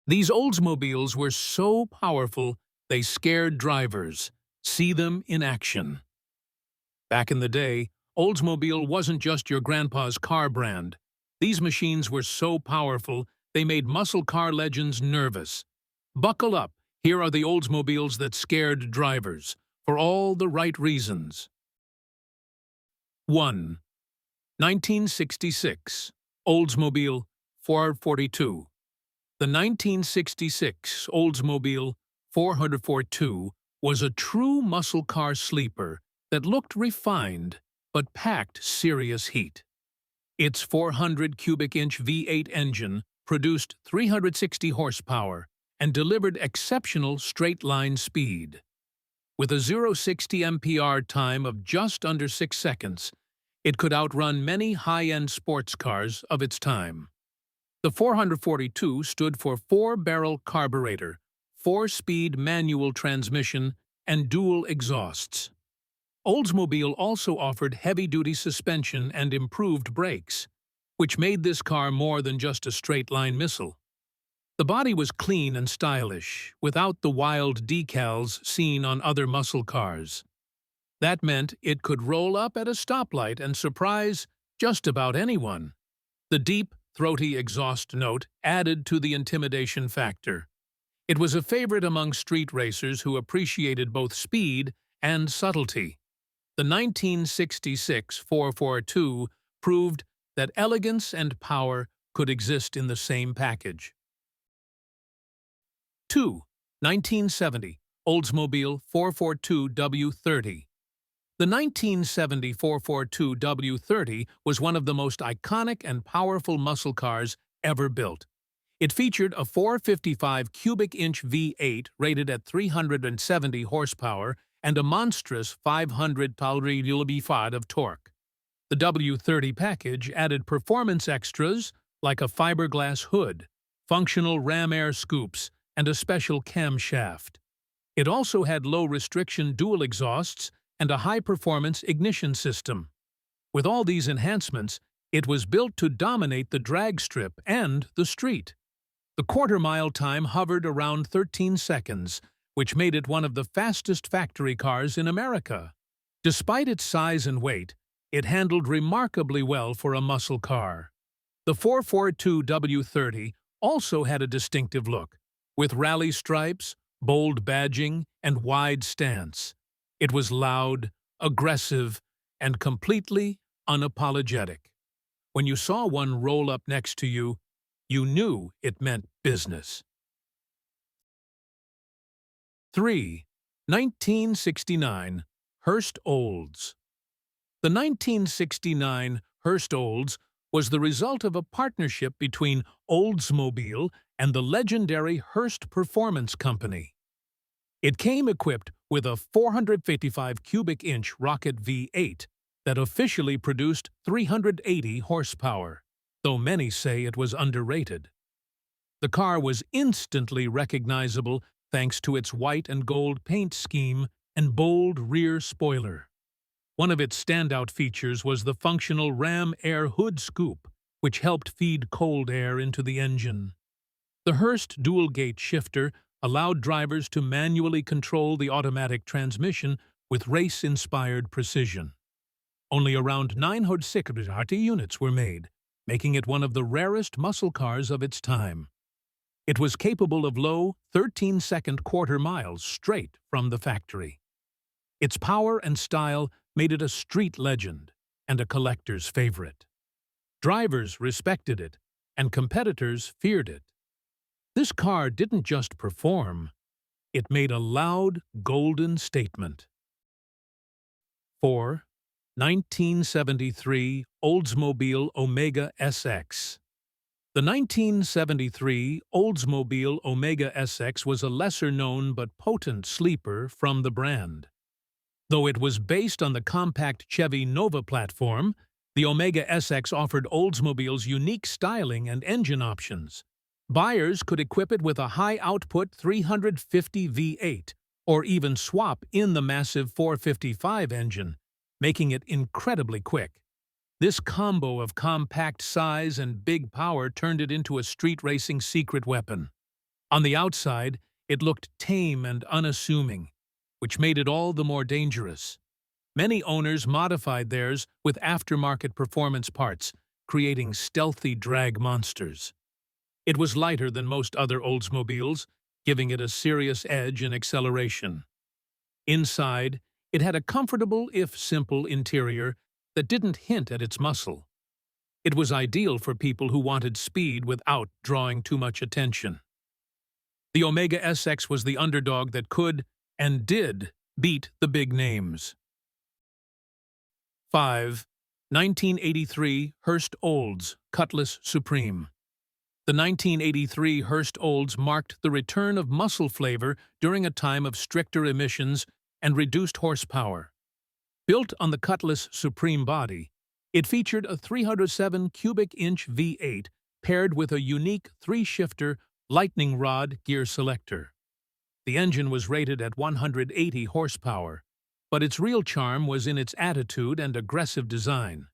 These Oldsmobiles were so powerful they scared drivers. See them in action. Back in the day, Oldsmobile wasn't just your grandpa's car brand. These machines were so powerful they made muscle car legends nervous. Buckle up, here are the Oldsmobiles that scared drivers, for all the right reasons. 1. 1966 Oldsmobile 442. The 1966 Oldsmobile 442 was a true muscle car sleeper that looked refined but packed serious heat. Its 400 cubic inch V8 engine produced 360 horsepower and delivered exceptional straight-line speed. With a 0-60 mph time of just under 6 seconds, it could outrun many high-end sports cars of its time. The 442 stood for 4-barrel carburetor, 4-speed manual transmission, and dual exhausts. Oldsmobile also offered heavy-duty suspension and improved brakes, which made this car more than just a straight-line missile. The body was clean and stylish, without the wild decals seen on other muscle cars. That meant it could roll up at a stoplight and surprise just about anyone. The deep, throaty exhaust note added to the intimidation factor. It was a favorite among street racers who appreciated both speed and subtlety. The 1966 442 proved that elegance and power could exist in the same package. 2. 1970 Oldsmobile 442 W30. The 1970 442 W30 was one of the most iconic and powerful muscle cars ever built. It featured a 455 cubic inch V8 rated at 370 horsepower and a monstrous 500 pound-feet of torque. The W30 package added performance extras like a fiberglass hood, functional ram air scoops, and a special camshaft. It also had low-restriction dual exhausts and a high-performance ignition system. With all these enhancements, it was built to dominate the drag strip and the street. The quarter-mile time hovered around 13 seconds, which made it one of the fastest factory cars in America. Despite its size and weight, it handled remarkably well for a muscle car. The 442 W30 also had a distinctive look, with rally stripes, bold badging, and wide stance. It was loud, aggressive, and completely unapologetic. When you saw one roll up next to you, you knew it meant business. 3. 1969 Hurst Olds. The 1969 Hurst Olds was the result of a partnership between Oldsmobile and the legendary Hurst Performance Company. It came equipped with a 455 cubic inch rocket V8 that officially produced 380 horsepower, though many say it was underrated. The car was instantly recognizable thanks to its white and gold paint scheme and bold rear spoiler. One of its standout features was the functional ram air hood scoop, which helped feed cold air into the engine. The Hurst dual-gate shifter allowed drivers to manually control the automatic transmission with race-inspired precision. Only around 960 units were made, making it one of the rarest muscle cars of its time. It was capable of low, 13-second quarter miles straight from the factory. Its power and style made it a street legend and a collector's favorite. Drivers respected it, and competitors feared it. This car didn't just perform, it made a loud, golden statement. 4. 1973 Oldsmobile Omega SX. The 1973 Oldsmobile Omega SX was a lesser-known but potent sleeper from the brand. Though it was based on the compact Chevy Nova platform, the Omega SX offered Oldsmobile's unique styling and engine options. Buyers could equip it with a high-output 350 V8, or even swap in the massive 455 engine, making it incredibly quick. This combo of compact size and big power turned it into a street racing secret weapon. On the outside, it looked tame and unassuming, which made it all the more dangerous. Many owners modified theirs with aftermarket performance parts, creating stealthy drag monsters. It was lighter than most other Oldsmobiles, giving it a serious edge in acceleration. Inside, it had a comfortable, if simple, interior that didn't hint at its muscle. It was ideal for people who wanted speed without drawing too much attention. The Omega SX was the underdog that could, and did, beat the big names. 5. 1983 Hurst Olds Cutlass Supreme. The 1983 Hurst Olds marked the return of muscle flavor during a time of stricter emissions and reduced horsepower. Built on the Cutlass Supreme body, it featured a 307 cubic inch V8 paired with a unique three-shifter lightning rod gear selector. The engine was rated at 180 horsepower, but its real charm was in its attitude and aggressive design.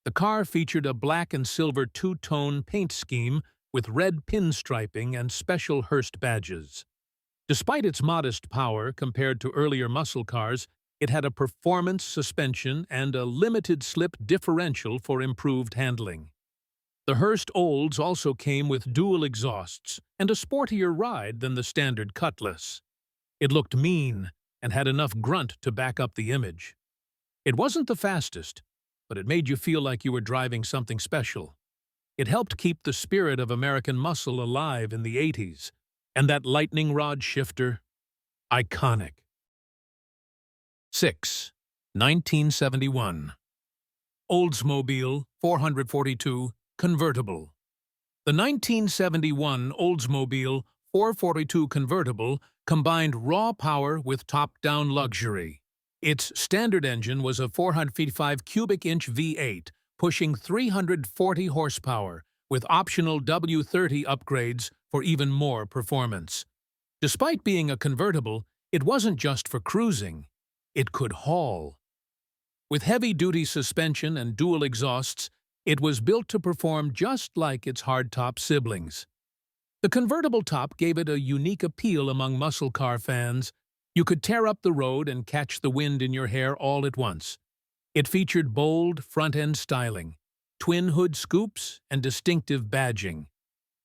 The car featured a black and silver two-tone paint scheme with red pinstriping and special Hurst badges. Despite its modest power compared to earlier muscle cars, it had a performance suspension and a limited slip differential for improved handling. The Hurst Olds also came with dual exhausts and a sportier ride than the standard Cutlass. It looked mean and had enough grunt to back up the image. It wasn't the fastest, but it made you feel like you were driving something special. It helped keep the spirit of American muscle alive in the 80s, and that lightning rod shifter, iconic. 6. 1971 Oldsmobile 442 Convertible. The 1971 Oldsmobile 442 convertible combined raw power with top-down luxury. Its standard engine was a 455 cubic inch V8, pushing 340 horsepower, with optional W30 upgrades for even more performance. Despite being a convertible, it wasn't just for cruising. It could haul. With heavy-duty suspension and dual exhausts, it was built to perform just like its hardtop siblings. The convertible top gave it a unique appeal among muscle car fans. You could tear up the road and catch the wind in your hair all at once. It featured bold front-end styling, twin-hood scoops, and distinctive badging.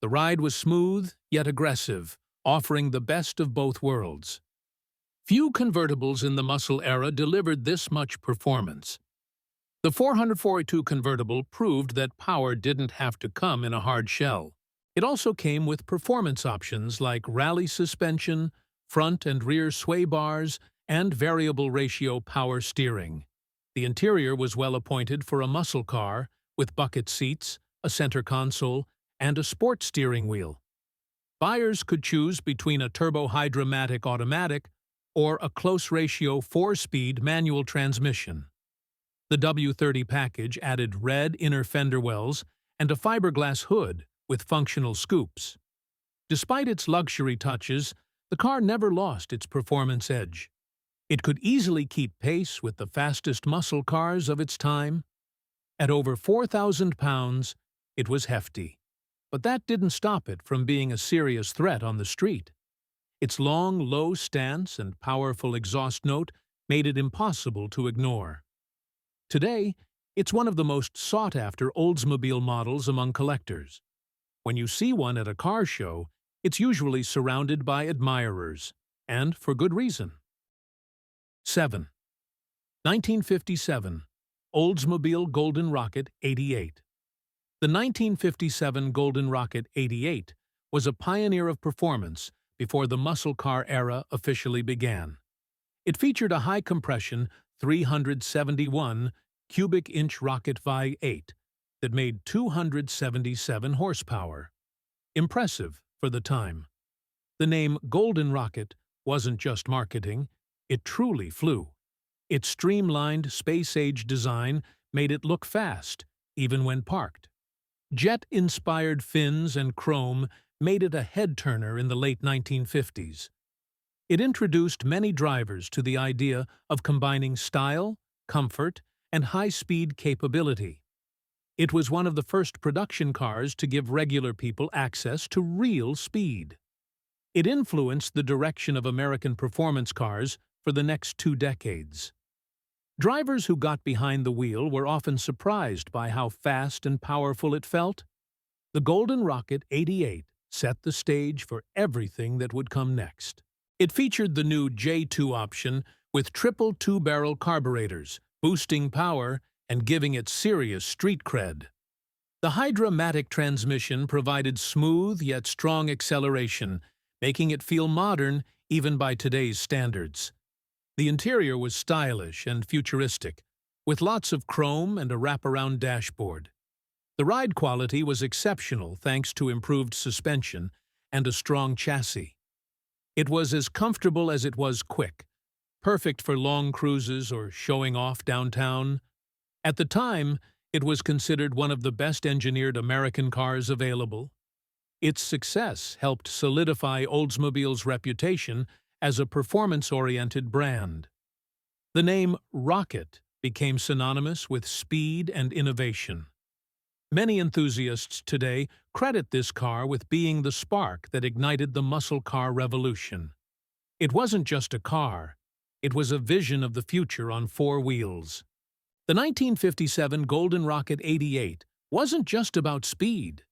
The ride was smooth, yet aggressive, offering the best of both worlds. Few convertibles in the muscle era delivered this much performance. The 442 convertible proved that power didn't have to come in a hard shell. It also came with performance options like rally suspension, front and rear sway bars, and variable ratio power steering. The interior was well appointed for a muscle car, with bucket seats, a center console, and a sport steering wheel. Buyers could choose between a turbo-hydromatic automatic or a close-ratio 4-speed manual transmission. The W30 package added red inner fender wells and a fiberglass hood with functional scoops. Despite its luxury touches, the car never lost its performance edge. It could easily keep pace with the fastest muscle cars of its time. At over 4,000 pounds, it was hefty. But that didn't stop it from being a serious threat on the street. Its long, low stance and powerful exhaust note made it impossible to ignore. Today, it's one of the most sought-after Oldsmobile models among collectors. When you see one at a car show, it's usually surrounded by admirers, and for good reason. 7. 1957 Oldsmobile Golden Rocket 88. The 1957 Golden Rocket 88 was a pioneer of performance before the muscle car era officially began. It featured a high-compression 371 cubic inch rocket V8 that made 277 horsepower. Impressive for the time. The name Golden Rocket wasn't just marketing, it truly flew. Its streamlined, space-age design made it look fast, even when parked. Jet-inspired fins and chrome made it a head-turner in the late 1950s. It introduced many drivers to the idea of combining style, comfort, and high-speed capability. It was one of the first production cars to give regular people access to real speed. It influenced the direction of American performance cars for the next 2 decades. Drivers who got behind the wheel were often surprised by how fast and powerful it felt. The Golden Rocket 88 set the stage for everything that would come next. It featured the new J2 option with triple two-barrel carburetors, boosting power and giving it serious street cred. The Hydra-matic transmission provided smooth yet strong acceleration, making it feel modern even by today's standards. The interior was stylish and futuristic, with lots of chrome and a wraparound dashboard. The ride quality was exceptional thanks to improved suspension and a strong chassis. It was as comfortable as it was quick, perfect for long cruises or showing off downtown. At the time, it was considered one of the best-engineered American cars available. Its success helped solidify Oldsmobile's reputation as a performance-oriented brand. The name Rocket became synonymous with speed and innovation. Many enthusiasts today credit this car with being the spark that ignited the muscle car revolution. It wasn't just a car, it was a vision of the future on 4 wheels. The 1957 Golden Rocket 88 wasn't just about speed.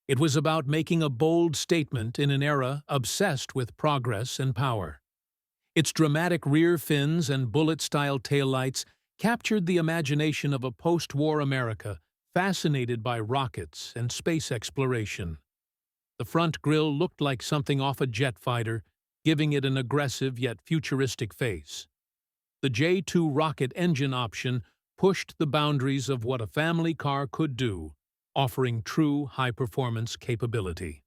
It was about making a bold statement in an era obsessed with progress and power. Its dramatic rear fins and bullet-style taillights captured the imagination of a post-war America fascinated by rockets and space exploration. The front grille looked like something off a jet fighter, giving it an aggressive yet futuristic face. The J2 rocket engine option pushed the boundaries of what a family car could do, offering true high-performance capability.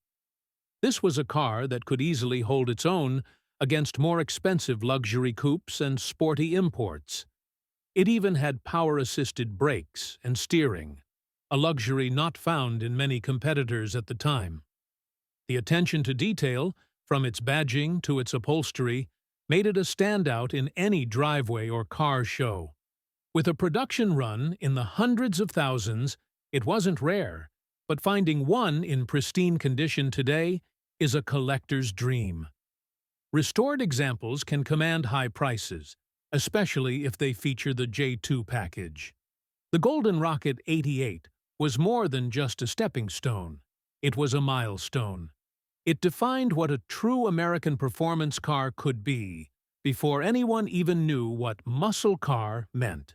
This was a car that could easily hold its own against more expensive luxury coupes and sporty imports. It even had power-assisted brakes and steering, a luxury not found in many competitors at the time. The attention to detail, from its badging to its upholstery, made it a standout in any driveway or car show. With a production run in the hundreds of thousands, it wasn't rare, but finding one in pristine condition today is a collector's dream. Restored examples can command high prices, especially if they feature the J2 package. The Golden Rocket 88 was more than just a stepping stone. It was a milestone. It defined what a true American performance car could be before anyone even knew what muscle car meant.